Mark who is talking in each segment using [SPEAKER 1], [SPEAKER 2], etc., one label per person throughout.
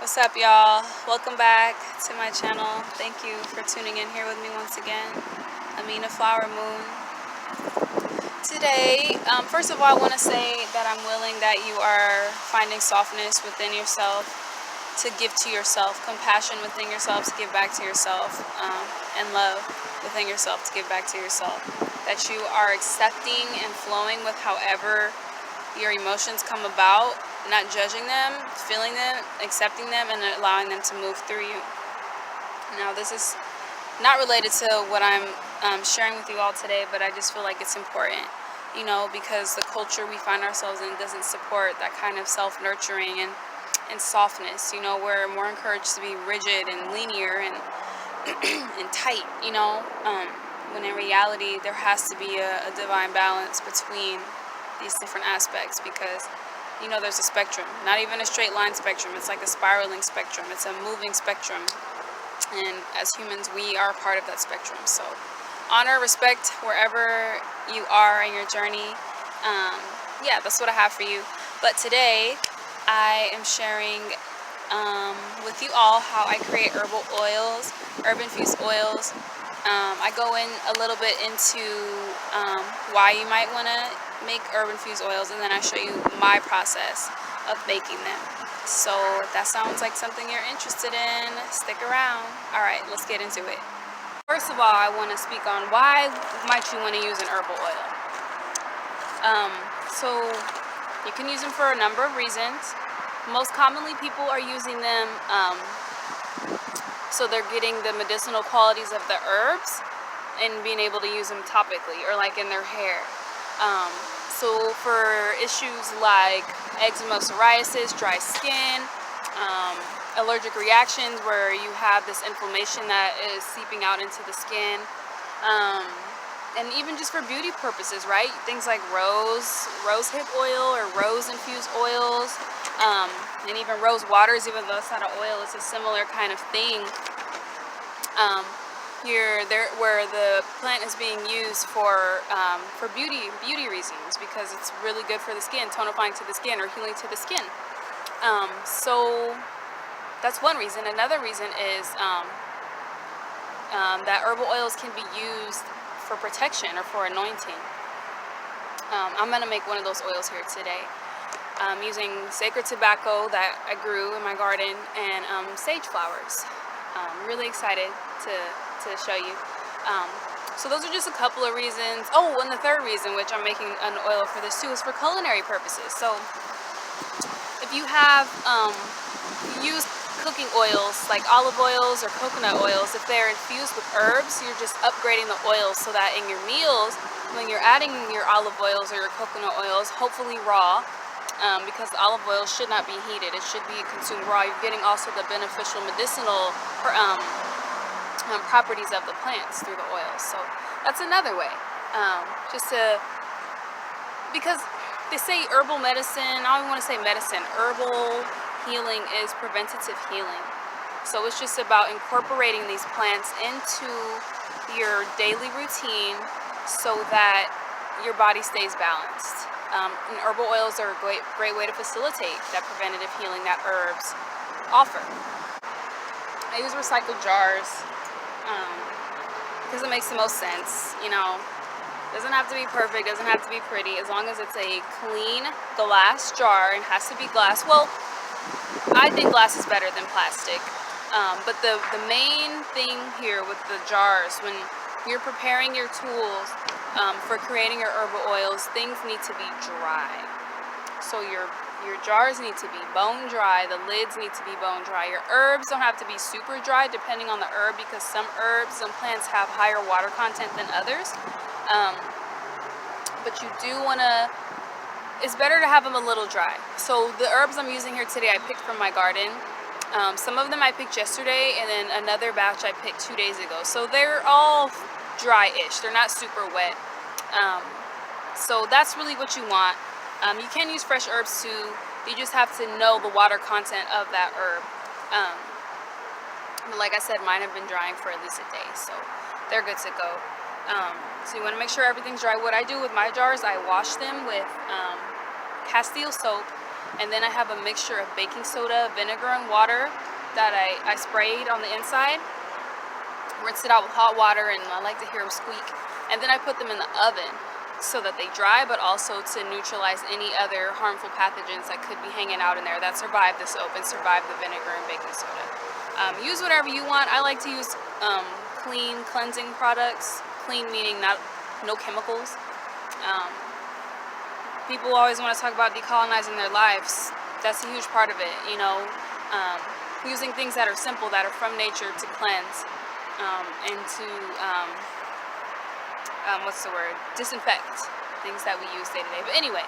[SPEAKER 1] What's up, y'all? Welcome back to my channel. Thank you for tuning in here with me once again. Amina Flower Moon. Today, first of all, I want to say that I'm willing that you are finding softness within yourself to give to yourself, compassion within yourself to give back to yourself, and love within yourself to give back to yourself. That you are accepting and flowing with however your emotions come about, not judging them, feeling them, accepting them, and allowing them to move through you. Now, this is not related to what I'm sharing with you all today, but I just feel like it's important, because the culture we find ourselves in doesn't support that kind of self-nurturing and softness. We're more encouraged to be rigid and linear and and tight, when in reality there has to be a divine balance between these different aspects, because there's a spectrum, not even a straight line spectrum. It's like a spiraling spectrum. It's a moving spectrum, and as humans we are part of that spectrum. So honor, respect wherever you are in your journey. Yeah, that's what I have for you. But today I am sharing with you all how I create herbal oils, herb infused oils. I go in a little bit into why you might want to make herb infused oils, and then I show you my process of making them. So if that sounds like something you're interested in, stick around. Alright, let's get into it. First of all, I want to speak on why might you want to use an herbal oil. So you can use them for a number of reasons. Most commonly people are using them so they're getting the medicinal qualities of the herbs and being able to use them topically or like in their hair. So for issues like eczema, psoriasis, dry skin, allergic reactions where you have this inflammation that is seeping out into the skin, and even just for beauty purposes, right? Things like rose hip oil or rose infused oils, and even rose waters, even though it's not an oil, it's a similar kind of thing. Where the plant is being used for beauty reasons, because it's really good for the skin, tonifying to the skin or healing to the skin. So that's one reason. Another reason is that herbal oils can be used for protection or for anointing. I'm gonna make one of those oils here today. I'm using sacred tobacco that I grew in my garden and sage flowers. I'm really excited to show you. So those are just a couple of reasons. Oh, and the third reason, which I'm making an oil for this too, is for culinary purposes. So if you have used cooking oils like olive oils or coconut oils, if they're infused with herbs, you're just upgrading the oils so that in your meals, when you're adding your olive oils or your coconut oils, hopefully raw, because the olive oil should not be heated, it should be consumed raw. You're getting also the beneficial medicinal properties of the plants through the oils. So that's another way, because they say herbal medicine, I don't want to say medicine, herbal healing is preventative healing. So it's just about incorporating these plants into your daily routine so that your body stays balanced. And herbal oils are a great way to facilitate that preventative healing that herbs offer. I use recycled jars because it makes the most sense. Doesn't have to be perfect, doesn't have to be pretty, as long as it's a clean glass jar and has to be glass. Well, I think glass is better than plastic, but the main thing here with the jars, when you're preparing your tools for creating your herbal oils, things need to be dry. So your jars need to be bone dry, the lids need to be bone dry. Your herbs don't have to be super dry depending on the herb, because some herbs, some plants have higher water content than others. But you do want to, it's better to have them a little dry. So the herbs I'm using here today I picked from my garden. Some of them I picked yesterday, and then another batch I picked 2 days ago. So they're all dry-ish, they're not super wet. So that's really what you want. You can use fresh herbs too. You just have to know the water content of that herb. But like I said, mine have been drying for at least a day, so they're good to go. So you want to make sure everything's dry. What I do with my jars, I wash them with Castile soap And then I have a mixture of baking soda, vinegar, and water that I sprayed on the inside. Rinse it out with hot water, and I like to hear them squeak. And then I put them in the oven so that they dry, but also to neutralize any other harmful pathogens that could be hanging out in there that survive the soap and survive the vinegar and baking soda. Use whatever you want. I like to use clean cleansing products. Clean meaning no chemicals. People always want to talk about decolonizing their lives. That's a huge part of it, you know. Using things that are simple, that are from nature to cleanse, and to disinfect things that we use day to day. But anyway,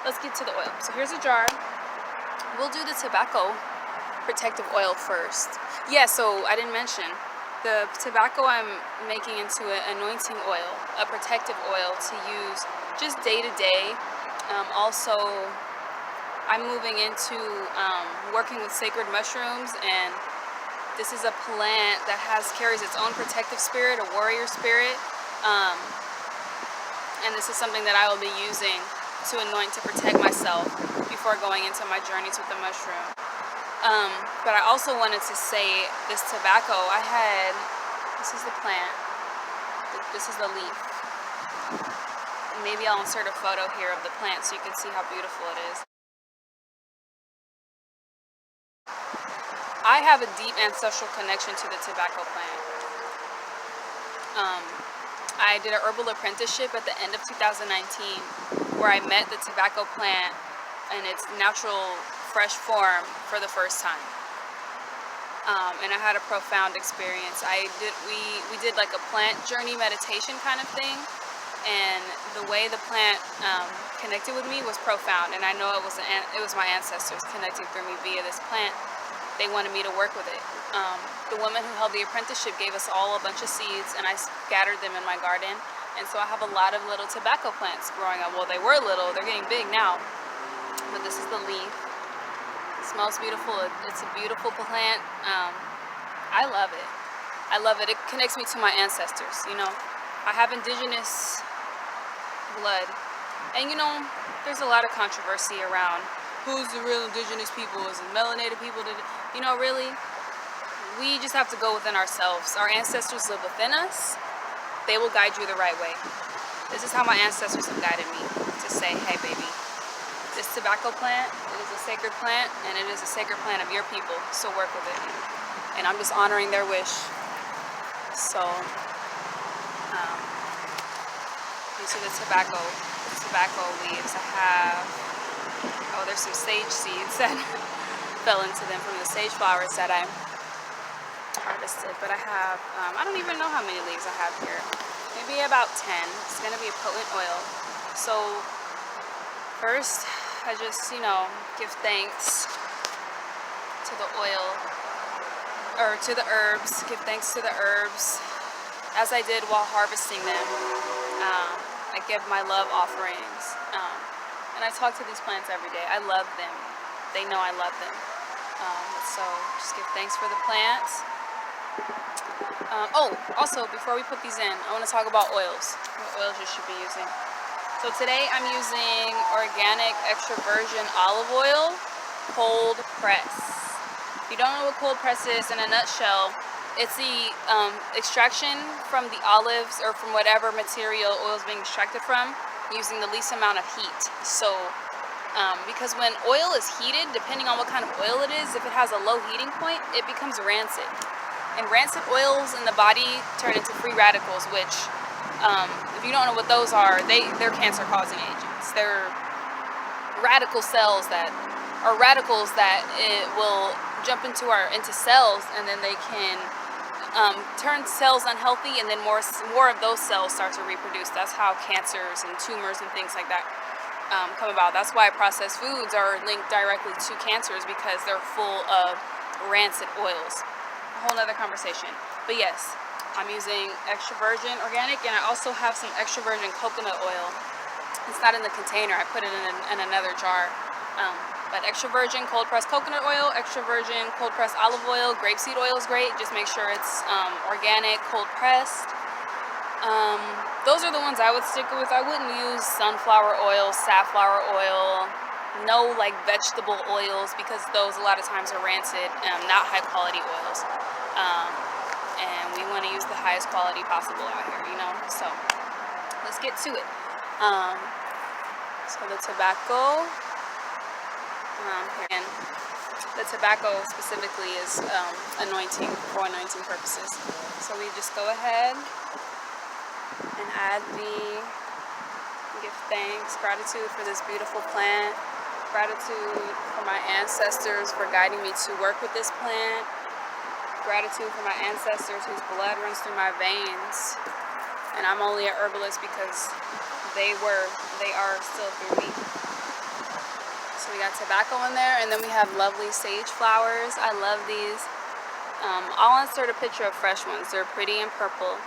[SPEAKER 1] let's get to the oil. So here's a jar. We'll do the tobacco protective oil first. Yeah, so I didn't mention the tobacco I'm making into an anointing oil, a protective oil to use just day to day. Also, I'm moving into working with sacred mushrooms, and this is a plant that carries its own protective spirit, a warrior spirit. And this is something that I will be using to anoint to protect myself before going into my journeys with the mushroom. But I also wanted to say this tobacco, this is the plant, this is the leaf. Maybe I'll insert a photo here of the plant so you can see how beautiful it is. I have a deep ancestral connection to the tobacco plant. I did an herbal apprenticeship at the end of 2019 where I met the tobacco plant in its natural, fresh form for the first time. And I had a profound experience. We did like a plant journey meditation kind of thing, and the way the plant connected with me was profound. And I know it was my ancestors connecting through me via this plant. They wanted me to work with it. The woman who held the apprenticeship gave us all a bunch of seeds, and I scattered them in my garden. And so I have a lot of little tobacco plants growing up. Well, they were little, they're getting big now. But this is the leaf. It smells beautiful. It's a beautiful plant. I love it. I love it. It connects me to my ancestors, you know. I have indigenous blood. And you know, there's a lot of controversy around who's the real indigenous people, is it melanated people? You know, really, we just have to go within ourselves. Our ancestors live within us. They will guide you the right way. This is how my ancestors have guided me, to say, hey baby, this tobacco plant, it is a sacred plant, and it is a sacred plant of your people, so work with it. And I'm just honoring their wish. So, these are the tobacco leaves. I have, there's some sage seeds that fell into them from the sage flowers that I harvested. But I have, I don't even know how many leaves I have here. Maybe about 10. It's going to be a potent oil. So first, I just, give thanks to the oil, or to the herbs. Give thanks to the herbs as I did while harvesting them. I give my love offerings. And I talk to these plants every day. I love them. They know I love them. So just give thanks for the plants. Also, before we put these in, I want to talk about oils. What oils you should be using. So today I'm using organic extra virgin olive oil, cold press. If you don't know what cold press is, in a nutshell, it's the extraction from the olives or from whatever material oil is being extracted from, using the least amount of heat. So because when oil is heated, depending on what kind of oil it is, if it has a low heating point, it becomes rancid. And rancid oils in the body turn into free radicals, which if you don't know what those are, they're cancer causing agents. They're radical cells that it will jump into cells, and then they can turn cells unhealthy, and then more of those cells start to reproduce. That's how cancers and tumors and things like that come about. That's why processed foods are linked directly to cancers, because they're full of rancid oils. A whole nother conversation. But yes, I'm using extra virgin organic, and I also have some extra virgin coconut oil. It's not in the container. I put it in another jar. But extra virgin cold pressed coconut oil, extra virgin cold pressed olive oil, grapeseed oil is great. Just make sure it's organic, cold pressed. Those are the ones I would stick with. I wouldn't use sunflower oil, safflower oil, no like vegetable oils, because those a lot of times are rancid, not high quality oils. And we want to use the highest quality possible out here, you know. So let's get to it. So the tobacco, and the tobacco specifically is anointing, for anointing purposes. So we just go ahead and add give thanks, gratitude for this beautiful plant, gratitude for my ancestors for guiding me to work with this plant, gratitude for my ancestors whose blood runs through my veins, and I'm only an herbalist because they are still through me. So we got tobacco in there, and then we have lovely sage flowers. I love these. I'll insert a picture of fresh ones. They're pretty and purple.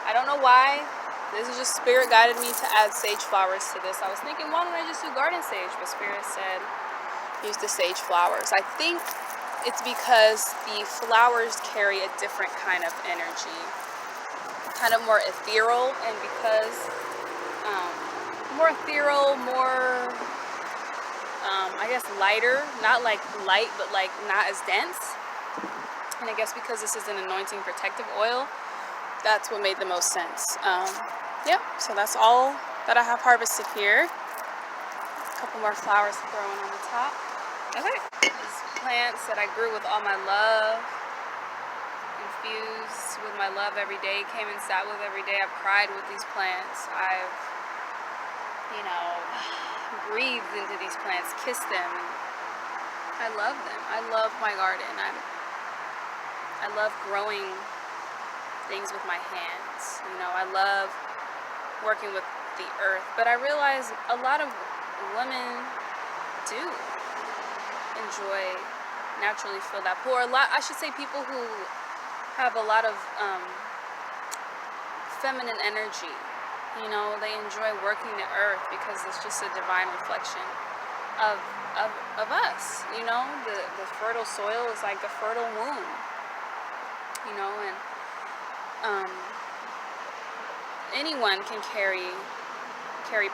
[SPEAKER 1] I don't know why. This is just spirit guided me to add sage flowers to this. I was thinking, why don't I just do garden sage? But spirit said, use the sage flowers. I think it's because the flowers carry a different kind of energy, kind of more ethereal, and because more ethereal, more I guess lighter, not like light, but like not as dense. And I guess because this is an anointing protective oil, that's what made the most sense. Yep, so that's all that I have harvested here. A couple more flowers to throw in on the top. Okay, these plants that I grew with all my love, infused with my love every day, came and sat with every day. I've cried with these plants. I've, you know, breathed into these plants, kissed them. I love them. I love my garden. I love growing things with my hands. You know, I love working with the earth. But I realize a lot of women do enjoy, naturally feel that pull. Or a lot, I should say, people who have a lot of feminine energy. You know, they enjoy working the earth because it's just a divine reflection of us. You know, the fertile soil is like a fertile womb. You know, and anyone can carry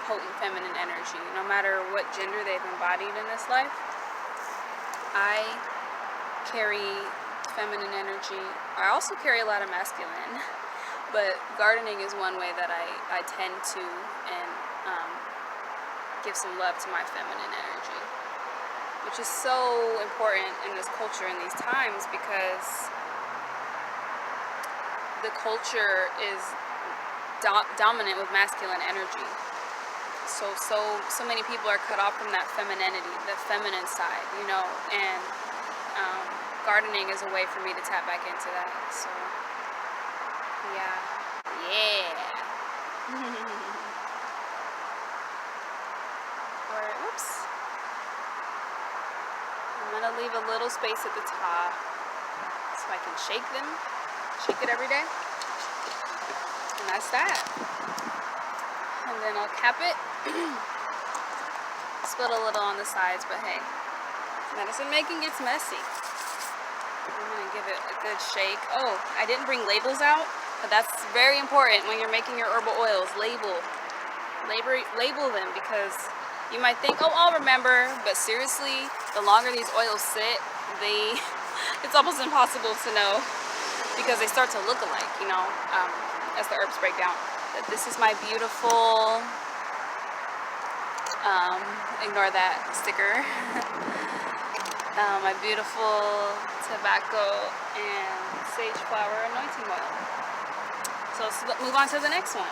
[SPEAKER 1] potent feminine energy, no matter what gender they've embodied in this life. I carry feminine energy. I also carry a lot of masculine, but gardening is one way that I tend to and give some love to my feminine energy, which is so important in this culture in these times, because the culture is dominant with masculine energy. So many people are cut off from that femininity, the feminine side, you know, and gardening is a way for me to tap back into that. So, yeah. Alright, whoops. I'm gonna leave a little space at the top so I can shake it every day. And that's that. And then I'll cap it. Spilled a little on the sides, but hey, medicine making gets messy. I'm gonna give it a good shake. Oh, I didn't bring labels out, but that's very important when you're making your herbal oils. Label them, because you might think, oh, I'll remember, but seriously, the longer these oils sit, it's almost impossible to know, because they start to look alike, you know, as the herbs break down. But this is my beautiful, ignore that sticker, my beautiful tobacco and sage flower anointing oil. So let's move on to the next one.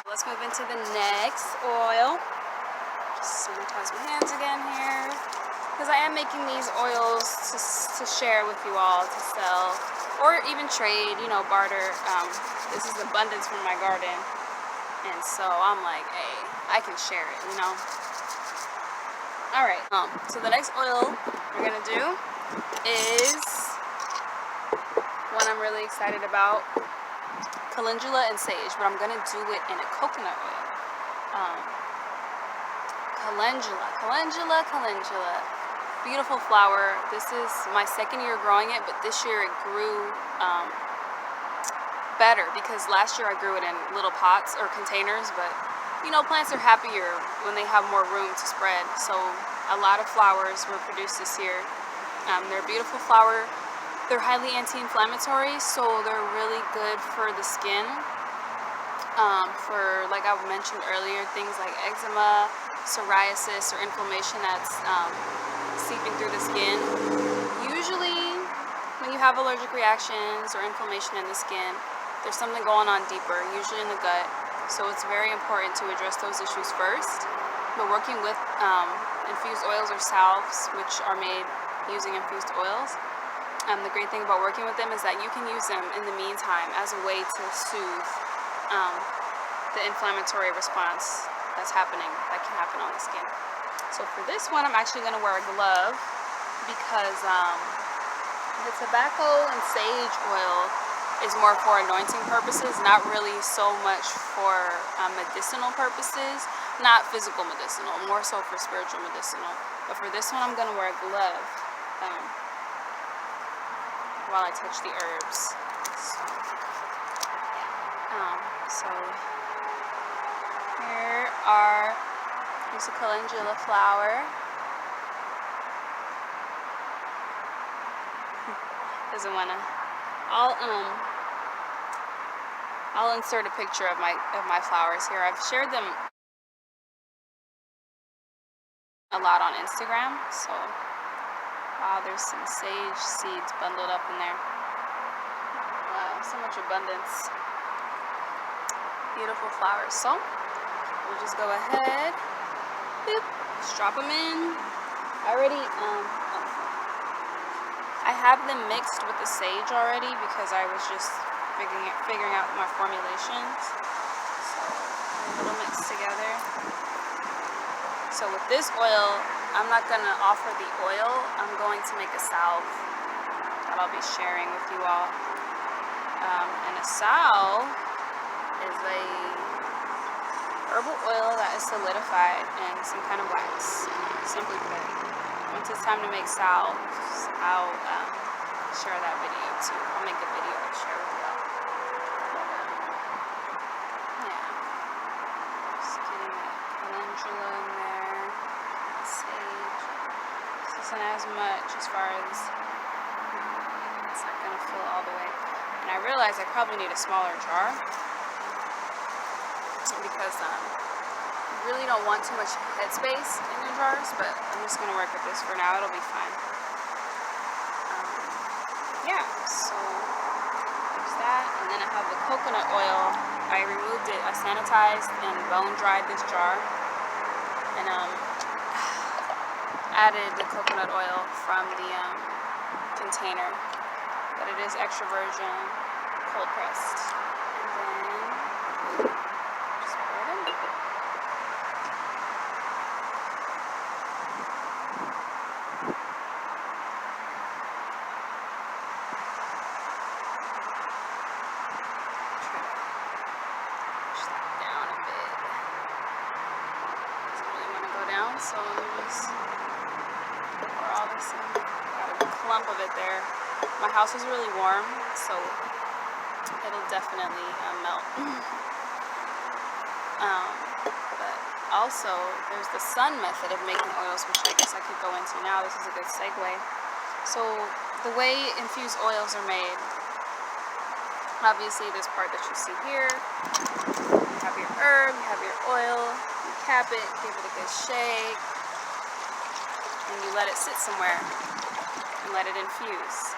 [SPEAKER 1] Let's move into the next oil. Just sanitize my hands again here, because I am making these oils to share with you all, to sell, or even trade, you know, barter. This is abundance from my garden, and so I'm like, hey, I can share it, you know. All right. So the next oil we're gonna do is one I'm really excited about, calendula and sage, but I'm gonna do it in a coconut oil. Calendula. Beautiful flower. This is my second year growing it, but this year it grew better because last year I grew it in little pots or containers, but you know, plants are happier when they have more room to spread. So a lot of flowers were produced this year. They're a beautiful flower. They're highly anti-inflammatory, so they're really good for the skin. For, like I mentioned earlier, things like eczema, psoriasis, or inflammation that's seeping through the skin. Usually, when you have allergic reactions or inflammation in the skin, there's something going on deeper, usually in the gut. So it's very important to address those issues first. But working with infused oils or salves, which are made using infused oils, the great thing about working with them is that you can use them in the meantime as a way to soothe the inflammatory response that can happen on the skin. So for this one, I'm actually going to wear a glove because the tobacco and sage oil is more for anointing purposes, not really so much for medicinal purposes, not physical medicinal, more so for spiritual medicinal. But for this one, I'm going to wear a glove while I touch the herbs. So here here's a calendula flower. Doesn't wanna. I'll insert a picture of my flowers here. I've shared them a lot on Instagram. So wow, there's some sage seeds bundled up in there. Wow, so much abundance. Beautiful flowers. So we'll just go ahead, boop, just drop them in. I have them mixed with the sage already because I was just figuring out my formulations. So a little mixed together. So with this oil, I'm not gonna offer the oil. I'm going to make a salve that I'll be sharing with you all. And a salve is a herbal oil that is solidified in some kind of wax. Simply put, once it's time to make salves, I'll share that video too. I'll make a video to share with you all. Yeah, just getting that calendula in there, sage. This isn't as much as far as it's not gonna fill all the way. And I realized I probably need a smaller jar because you really don't want too much headspace in your jars, but I'm just gonna work with this for now. It'll be fine. Yeah, so there's that, and then I have the coconut oil. I removed it, I sanitized and bone dried this jar, and added the coconut oil from the container, but it is extra virgin, cold pressed. And then just pour it in. So let me just pour all this in. Got a clump of it there. My house is really warm, so it'll definitely melt. But also, there's the sun method of making oils, which I guess I could go into now. This is a good segue. So the way infused oils are made, obviously this part that you see here, you have your herb, you have your oil, you cap it, give it a good shake, and you let it sit somewhere and let it infuse.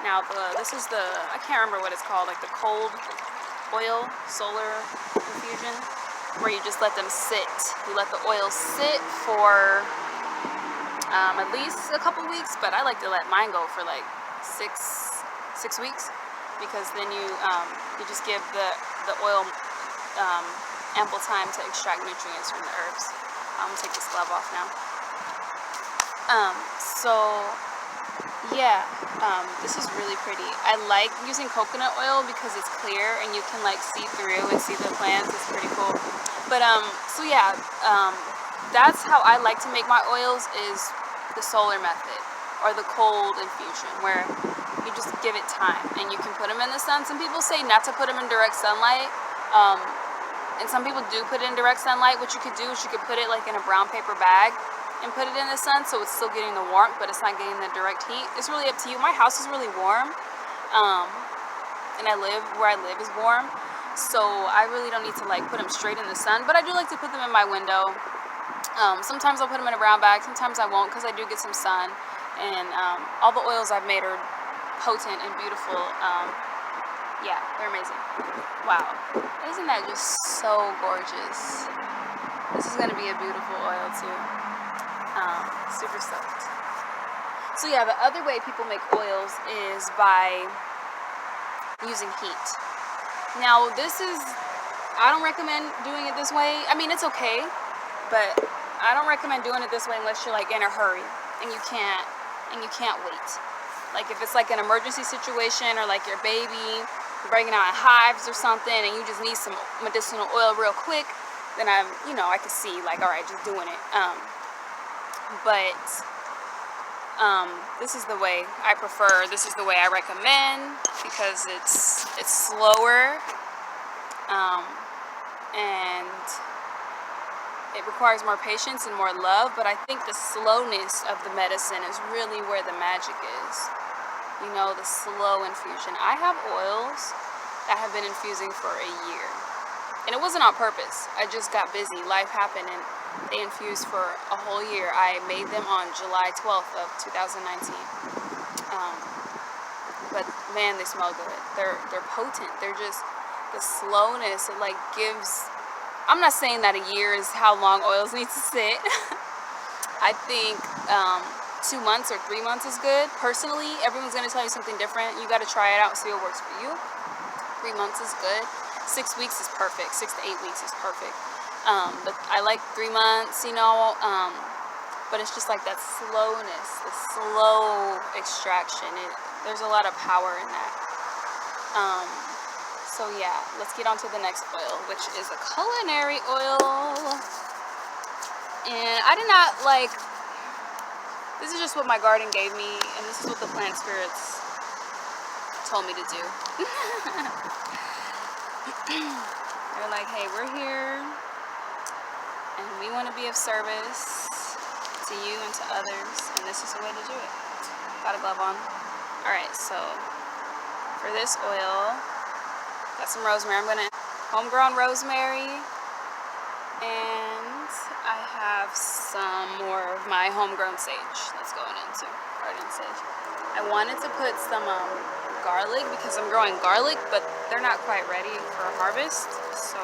[SPEAKER 1] Now this is I can't remember what it's called, like the cold oil solar infusion, where you just let them sit. You let the oil sit for at least a couple weeks, but I like to let mine go for like six weeks, because then you just give the oil ample time to extract nutrients from the herbs. I'm gonna take this glove off now. This is really pretty. I like using coconut oil because it's clear and you can like see through and see the plants. It's pretty cool. But that's how I like to make my oils, is the solar method. or the cold infusion, where you just give it time and you can put them in the sun. Some people say not to put them in direct sunlight, and some people do put it in direct sunlight. What you could do is you could put it like in a brown paper bag and put it in the sun, so it's still getting the warmth, but it's not getting the direct heat. It's really up to you. My house is really warm, and where I live is warm, so I really don't need to like put them straight in the sun, but I do like to put them in my window. Sometimes I'll put them in a brown bag, sometimes I won't, because I do get some sun, and all the oils I've made are potent and beautiful. Yeah, they're amazing. Wow, isn't that just so gorgeous? This is going to be a beautiful oil too. Super stoked. So yeah, the other way people make oils is by using heat. Now I don't recommend doing it this way. I mean, it's okay, but I don't recommend doing it this way unless you're like in a hurry and you can't wait. Like if it's like an emergency situation, or like your baby breaking out in hives or something and you just need some medicinal oil real quick, then I could see like, all right, just doing it. But this is the way I prefer. This is the way I recommend, because it's slower, and it requires more patience and more love. But I think the slowness of the medicine is really where the magic is. You know, the slow infusion. I have oils that have been infusing for a year, and it wasn't on purpose. I just got busy. Life happened, and they infused for a whole year. I made them on July 12th of 2019. But man, they smell good. They're potent. They're just, the slowness, it like gives, I'm not saying that a year is how long oils need to sit. I think 2 months or 3 months is good. Personally, everyone's going to tell you something different. You got to try it out and see what works for you. 3 months is good. 6 weeks is perfect. 6 to 8 weeks is perfect. But I like 3 months, but it's just like that slowness, the slow extraction. There's a lot of power in that. So yeah, let's get on to the next oil, which is a culinary oil. And I did not this is just what my garden gave me, and this is what the plant spirits told me to do. They're like, hey, we're here, and we want to be of service to you and to others, and this is the way to do it. Got a glove on. Alright, so for this oil, got some rosemary. I'm gonna homegrown rosemary, and I have some more of my homegrown sage that's going into garden sage. I wanted to put some garlic, because I'm growing garlic, but they're not quite ready for harvest, so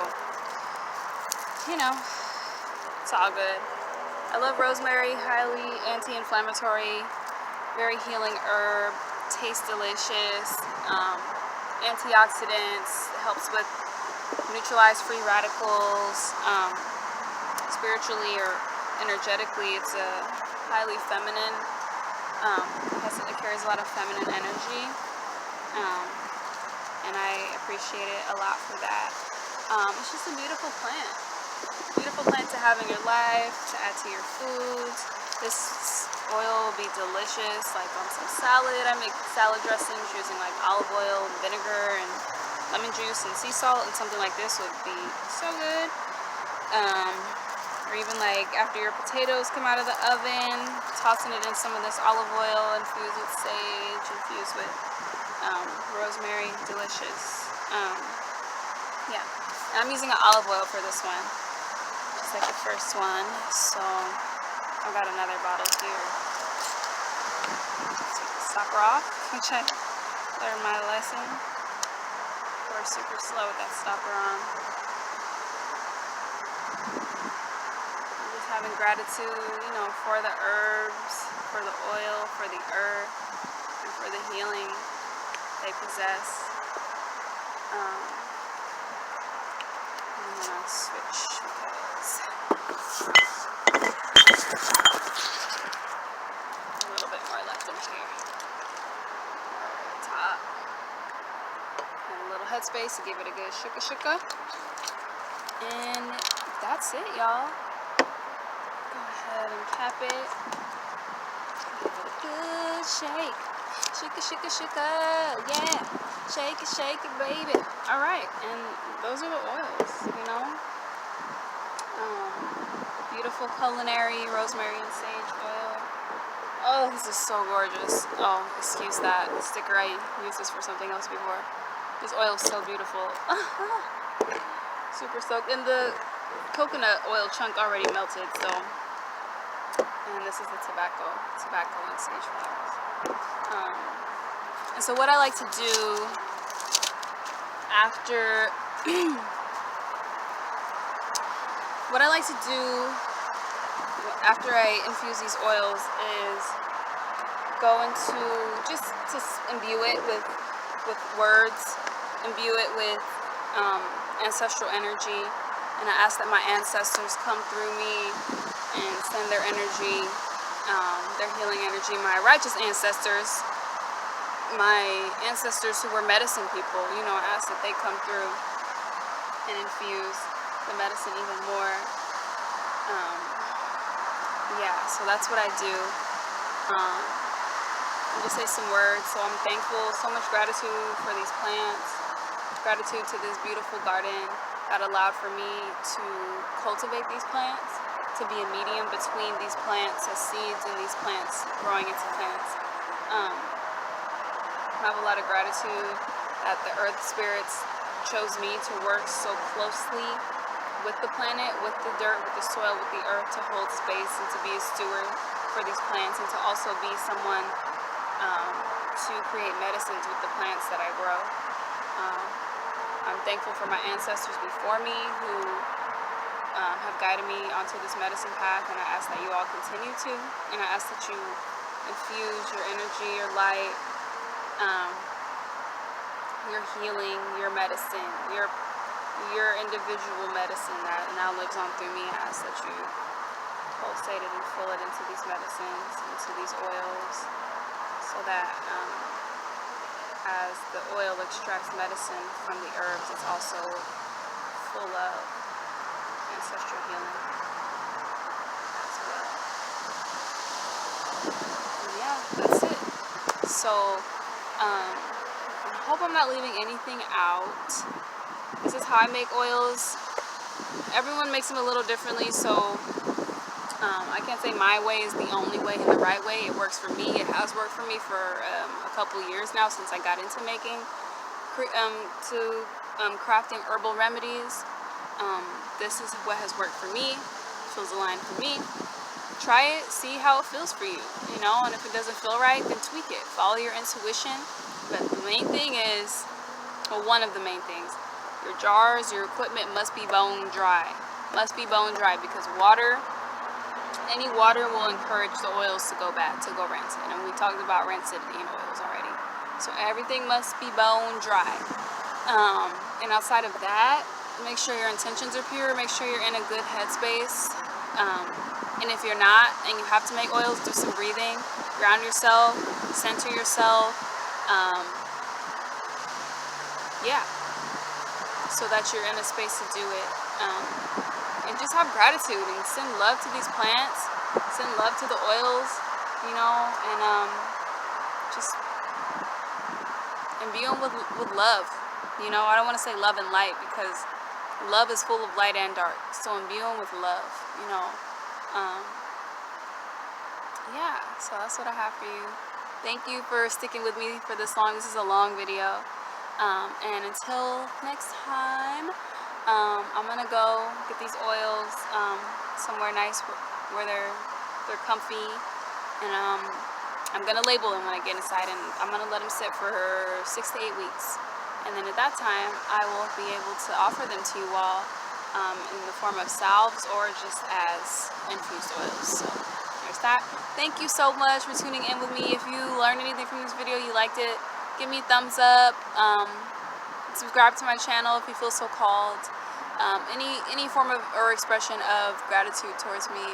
[SPEAKER 1] it's all good. I love rosemary, highly anti-inflammatory, very healing herb, tastes delicious, antioxidants, helps with neutralize free radicals. Spiritually or energetically, it's a highly feminine. It carries a lot of feminine energy, and I appreciate it a lot for that. It's just a beautiful plant. Beautiful plant to have in your life, to add to your foods. This oil will be delicious, like on some salad. I make salad dressings using like olive oil, vinegar, and lemon juice and sea salt, and something like this would be so good. Or even like after your potatoes come out of the oven, tossing it in some of this olive oil infused with sage, infused with rosemary, delicious. Yeah, and I'm using an olive oil for this one, just like the first one. So I've got another bottle here. Take the stopper off, which I learned my lesson. We're super slow with that stopper on. Having gratitude, for the herbs, for the oil, for the earth, and for the healing they possess. I'm gonna switch because a little bit more left in here. Top. And a little headspace to give it a good shooka. And that's it, y'all. And cap it. Give it a good shake. Shake it, shake it, shake it. Yeah. Shake it, baby. All right, and those are the oils, you know. Beautiful culinary rosemary and sage oil. Oh, this is so gorgeous. Oh, excuse that sticker. I used this for something else before. This oil is so beautiful. Super soaked. And the coconut oil chunk already melted, so. And this is the tobacco and sage flowers. And so what I like to do after after I infuse these oils is go into just to imbue it with words, imbue it with ancestral energy, and I ask that my ancestors come through me and send their energy, their healing energy, my righteous ancestors, my ancestors who were medicine people, you know, I ask that they come through and infuse the medicine even more. Yeah, so that's what I do. I'll just say some words. So I'm thankful, so much gratitude for these plants, gratitude to this beautiful garden that allowed for me to cultivate these plants, to be a medium between these plants as seeds and these plants growing into plants. I have a lot of gratitude that the earth spirits chose me to work so closely with the planet, with the dirt, with the soil, with the earth, to hold space and to be a steward for these plants, and to also be someone to create medicines with the plants that I grow. I'm thankful for my ancestors before me who have guided me onto this medicine path, and I ask that you all continue to, and I ask that you infuse your energy, your light, your healing, your medicine, your individual medicine that now lives on through me. I ask that you pulsate it and fill it into these medicines, into these oils, so that as the oil extracts medicine from the herbs, it's also full of ancestral healing as well. And yeah, that's it. So I hope I'm not leaving anything out. This is how I make oils. Everyone makes them a little differently, so I can't say my way is the only way and the right way. It works for me. It has worked for me for a couple years now since I got into making, crafting herbal remedies. This is what has worked for me. Feels aligned for me. Try it, see how it feels for you, you know, and if it doesn't feel right, then tweak it. Follow your intuition. But the main thing is, well, one of the main things, your jars, your equipment must be bone dry. Must be bone dry, because water, any water will encourage the oils to go bad, to go rancid. And we talked about rancidity in oils already. So everything must be bone dry. And outside of that, make sure your intentions are pure. Make sure you're in a good headspace. And if you're not, and you have to make oils, do some breathing. Ground yourself. Center yourself. Yeah. So that you're in a space to do it. And just have gratitude and send love to these plants. Send love to the oils, you know, and just imbue them with love. You know, I don't want to say love and light, because love is full of light and dark. So imbue them with love, you know. Yeah, so that's what I have for you. Thank you for sticking with me for this long. This is a long video. And until next time, I'm gonna go get these oils somewhere nice where they're comfy, and I'm gonna label them when I get inside, and I'm gonna let them sit for 6 to 8 weeks, and then at that time I will be able to offer them to you all in the form of salves or just as infused oils. So there's that. Thank you so much for tuning in with me. If you learned anything from this video, you liked it, give me a thumbs up. Subscribe to my channel if you feel so called. Any form of or expression of gratitude towards me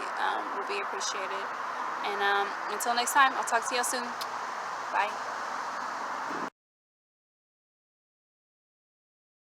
[SPEAKER 1] will be appreciated. And until next time, I'll talk to you all soon. Bye.